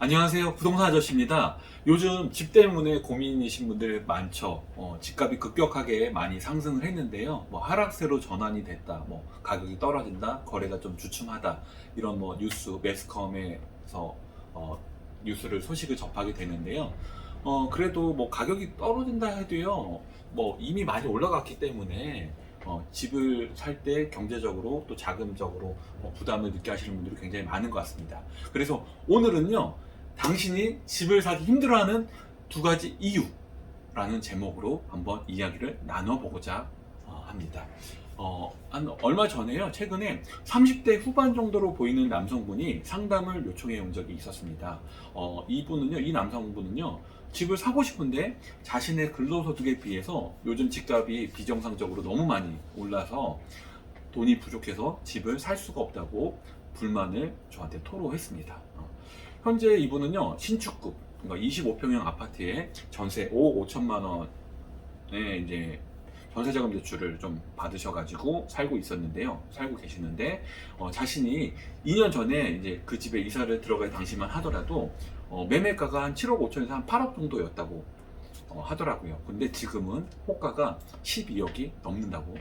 안녕하세요. 부동산 아저씨입니다. 요즘 집 때문에 고민이신 분들 많죠. 집값이 급격하게 많이 상승을 했는데요. 하락세로 전환이 됐다. 가격이 떨어진다. 거래가 좀 주춤하다. 이런 뉴스, 매스컴에서 뉴스를 소식을 접하게 되는데요. 그래도 가격이 떨어진다 해도요. 이미 많이 올라갔기 때문에 집을 살 때 경제적으로 또 자금적으로 부담을 느끼 하시는 분들이 굉장히 많은 것 같습니다. 그래서 오늘은요, 당신이 집을 사기 힘들어하는 두 가지 이유라는 제목으로 한번 이야기를 나눠보고자 합니다. 한 얼마 전에요, 최근에 30대 후반 정도로 보이는 남성분이 상담을 요청해 온 적이 있었습니다. 이 남성분은요, 집을 사고 싶은데 자신의 근로소득에 비해서 요즘 집값이 비정상적으로 너무 많이 올라서 돈이 부족해서 집을 살 수가 없다고 불만을 저한테 토로했습니다. 현재 이분은요, 신축급, 그러니까 25평형 아파트에 전세 5억 5천만 원에 이제 전세자금 대출을 좀 받으셔가지고 살고 계시는데, 자신이 2년 전에 이제 그 집에 이사를 들어갈 당시만 하더라도 매매가가 한 7억 5천에서 한 8억 정도였다고 하더라고요. 근데 지금은 호가가 12억이 넘는다고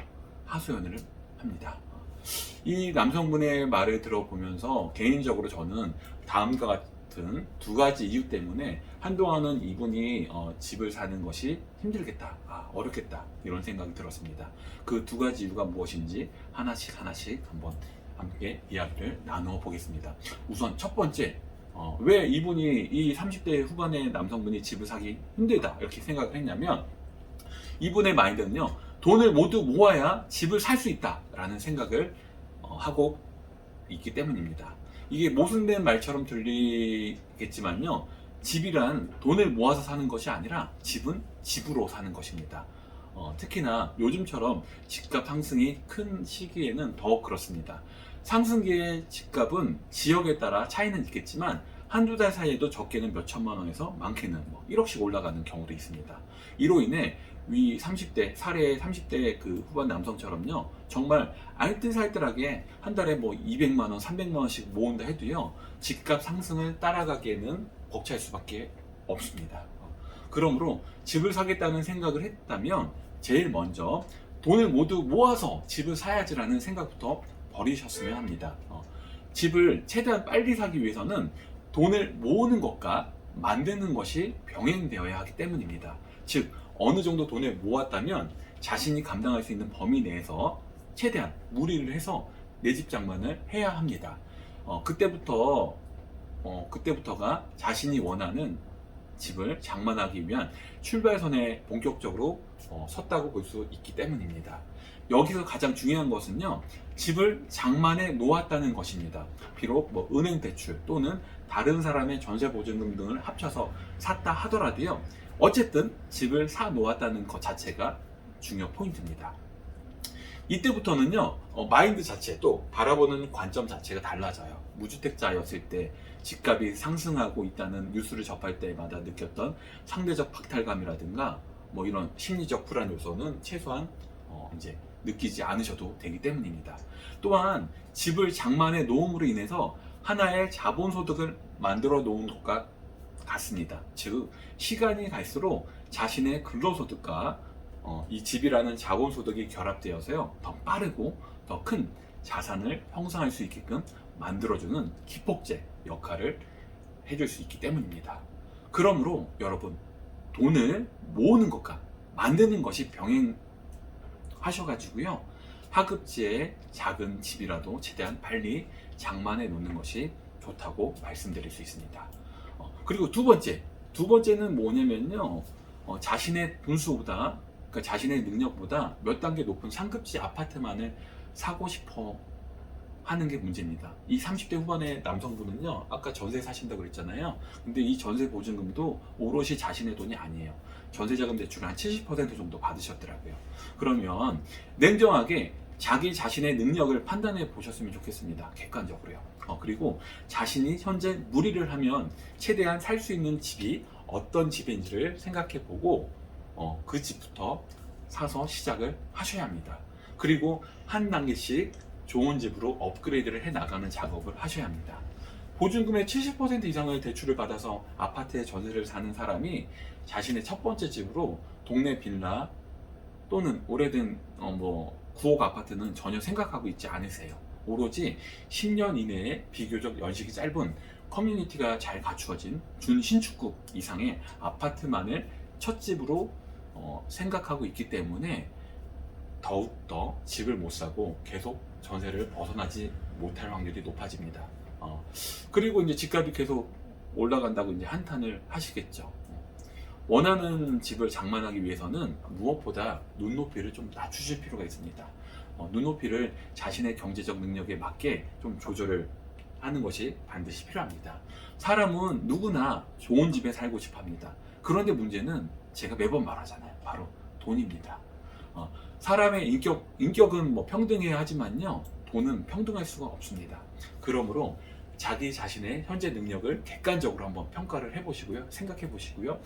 하소연을 합니다. 이 남성분의 말을 들어보면서 개인적으로 저는 다음과 같은 두 가지 이유 때문에 한동안은 이분이 집을 사는 것이 힘들겠다, 어렵겠다, 이런 생각이 들었습니다. 그 두 가지 이유가 무엇인지 하나씩 한번 함께 이야기를 나누어 보겠습니다. 우선 첫 번째, 왜 이분이 이 30대 후반의 남성분이 집을 사기 힘들다 이렇게 생각을 했냐면, 이분의 마인드는요, 돈을 모두 모아야 집을 살 수 있다라는 생각을 하고 있기 때문입니다. 이게 모순된 말처럼 들리겠지만요, 집이란 돈을 모아서 사는 것이 아니라 집은 집으로 사는 것입니다. 특히나 요즘처럼 집값 상승이 큰 시기에는 더욱 그렇습니다. 상승기의 집값은 지역에 따라 차이는 있겠지만 한두 달 사이에도 적게는 몇 천만 원에서 많게는 1억씩 올라가는 경우도 있습니다. 이로 인해 위 30대, 사례 30대 그 후반 남성처럼요, 정말 알뜰살뜰하게 한 달에 200만 원, 300만 원씩 모은다 해도요, 집값 상승을 따라가기에는 벅찰 수밖에 없습니다. 그러므로 집을 사겠다는 생각을 했다면 제일 먼저 돈을 모두 모아서 집을 사야지라는 생각부터 버리셨으면 합니다. 집을 최대한 빨리 사기 위해서는 돈을 모으는 것과 만드는 것이 병행되어야 하기 때문입니다. 즉, 어느 정도 돈을 모았다면 자신이 감당할 수 있는 범위 내에서 최대한 무리를 해서 내 집 장만을 해야 합니다. 그때부터가 자신이 원하는 집을 장만하기 위한 출발선에 본격적으로 섰다고 볼 수 있기 때문입니다. 여기서 가장 중요한 것은요, 집을 장만해 놓았다는 것입니다. 비록 은행 대출 또는 다른 사람의 전세보증금 등을 합쳐서 샀다 하더라도요, 어쨌든 집을 사 놓았다는 것 자체가 중요 포인트입니다. 이때부터는요, 마인드 자체, 또 바라보는 관점 자체가 달라져요. 무주택자였을 때 집값이 상승하고 있다는 뉴스를 접할 때마다 느꼈던 상대적 박탈감이라든가 이런 심리적 불안 요소는 최소한 이제 느끼지 않으셔도 되기 때문입니다. 또한 집을 장만해 놓음으로 인해서 하나의 자본소득을 만들어 놓은 것과 같습니다. 즉, 시간이 갈수록 자신의 근로소득과 이 집이라는 자본소득이 결합되어서요, 더 빠르고 더 큰 자산을 형성할 수 있게끔 만들어주는 기폭제 역할을 해줄 수 있기 때문입니다. 그러므로 여러분, 돈을 모으는 것과 만드는 것이 병행하셔가지고요, 하급지의 작은 집이라도 최대한 빨리 장만해 놓는 것이 좋다고 말씀드릴 수 있습니다. 그리고 두 번째는 뭐냐면요, 자신의 분수보다, 그러니까 자신의 능력보다 몇 단계 높은 상급지 아파트만을 사고 싶어 하는 게 문제입니다. 이 30대 후반의 남성분은요, 아까 전세 사신다고 그랬잖아요. 근데 이 전세 보증금도 오롯이 자신의 돈이 아니에요. 전세자금 대출을 한 70% 정도 받으셨더라고요. 그러면 냉정하게 자기 자신의 능력을 판단해 보셨으면 좋겠습니다. 객관적으로요. 그리고 자신이 현재 무리를 하면 최대한 살 수 있는 집이 어떤 집인지를 생각해 보고 그 집부터 사서 시작을 하셔야 합니다. 그리고 한 단계씩 좋은 집으로 업그레이드를 해 나가는 작업을 하셔야 합니다. 보증금의 70% 이상의 대출을 받아서 아파트에 전세를 사는 사람이 자신의 첫 번째 집으로 동네 빌라 또는 오래된 9억 아파트는 전혀 생각하고 있지 않으세요. 오로지 10년 이내에 비교적 연식이 짧은 커뮤니티가 잘 갖추어진 준신축급 이상의 아파트만을 첫 집으로 생각하고 있기 때문에 더욱더 집을 못 사고 계속 전세를 벗어나지 못할 확률이 높아집니다. 그리고 이제 집값이 계속 올라간다고 이제 한탄을 하시겠죠. 원하는 집을 장만하기 위해서는 무엇보다 눈높이를 좀 낮추실 필요가 있습니다. 눈높이를 자신의 경제적 능력에 맞게 좀 조절을 하는 것이 반드시 필요합니다. 사람은 누구나 좋은 집에 살고 싶어 합니다. 그런데 문제는 제가 매번 말하잖아요. 바로 돈입니다. 사람의 인격은 뭐 평등해야 하지만요, 돈은 평등할 수가 없습니다. 그러므로 자기 자신의 현재 능력을 객관적으로 한번 평가를 해보시고요, 생각해 보시고요,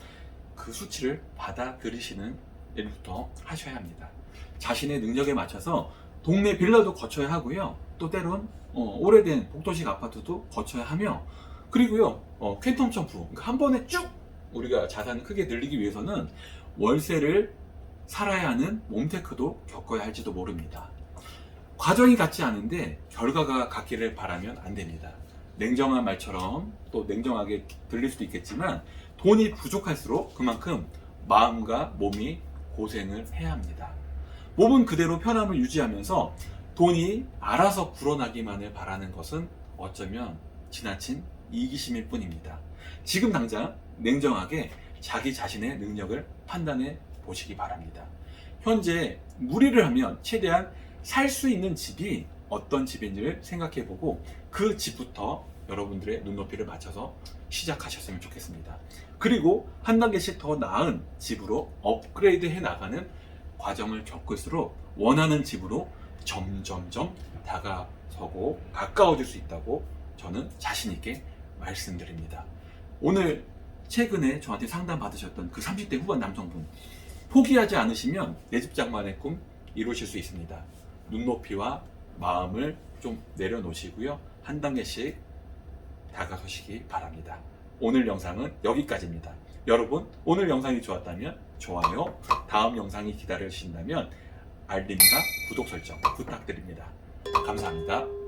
그 수치를 받아들이시는 일부터 하셔야 합니다. 자신의 능력에 맞춰서 동네 빌라도 거쳐야 하고요, 또 때론 오래된 복도식 아파트도 거쳐야 하며, 그리고요 퀀텀 점프, 그러니까 한 번에 쭉 우리가 자산을 크게 늘리기 위해서는 월세를 살아야 하는 몸테크도 겪어야 할지도 모릅니다. 과정이 같지 않은데 결과가 같기를 바라면 안 됩니다. 냉정한 말처럼 또 냉정하게 들릴 수도 있겠지만, 돈이 부족할수록 그만큼 마음과 몸이 고생을 해야 합니다. 몸은 그대로 편함을 유지하면서 돈이 알아서 불어나기만을 바라는 것은 어쩌면 지나친 이기심일 뿐입니다. 지금 당장 냉정하게 자기 자신의 능력을 판단해 보시기 바랍니다. 현재 무리를 하면 최대한 살 수 있는 집이 어떤 집인지를 생각해 보고 그 집부터 여러분들의 눈높이를 맞춰서 시작하셨으면 좋겠습니다. 그리고 한 단계씩 더 나은 집으로 업그레이드 해 나가는 과정을 겪을수록 원하는 집으로 점점점 다가서고 가까워질 수 있다고 저는 자신 있게 말씀드립니다. 오늘 최근에 저한테 상담 받으셨던 그 30대 후반 남성분, 포기하지 않으시면 내 집 장만의 꿈 이루실 수 있습니다. 눈높이와 마음을 좀 내려놓으시고요, 한 단계씩 다가서시기 바랍니다. 오늘 영상은 여기까지입니다. 여러분, 오늘 영상이 좋았다면 좋아요, 다음 영상이 기다려주신다면 알림과 구독 설정 부탁드립니다. 감사합니다.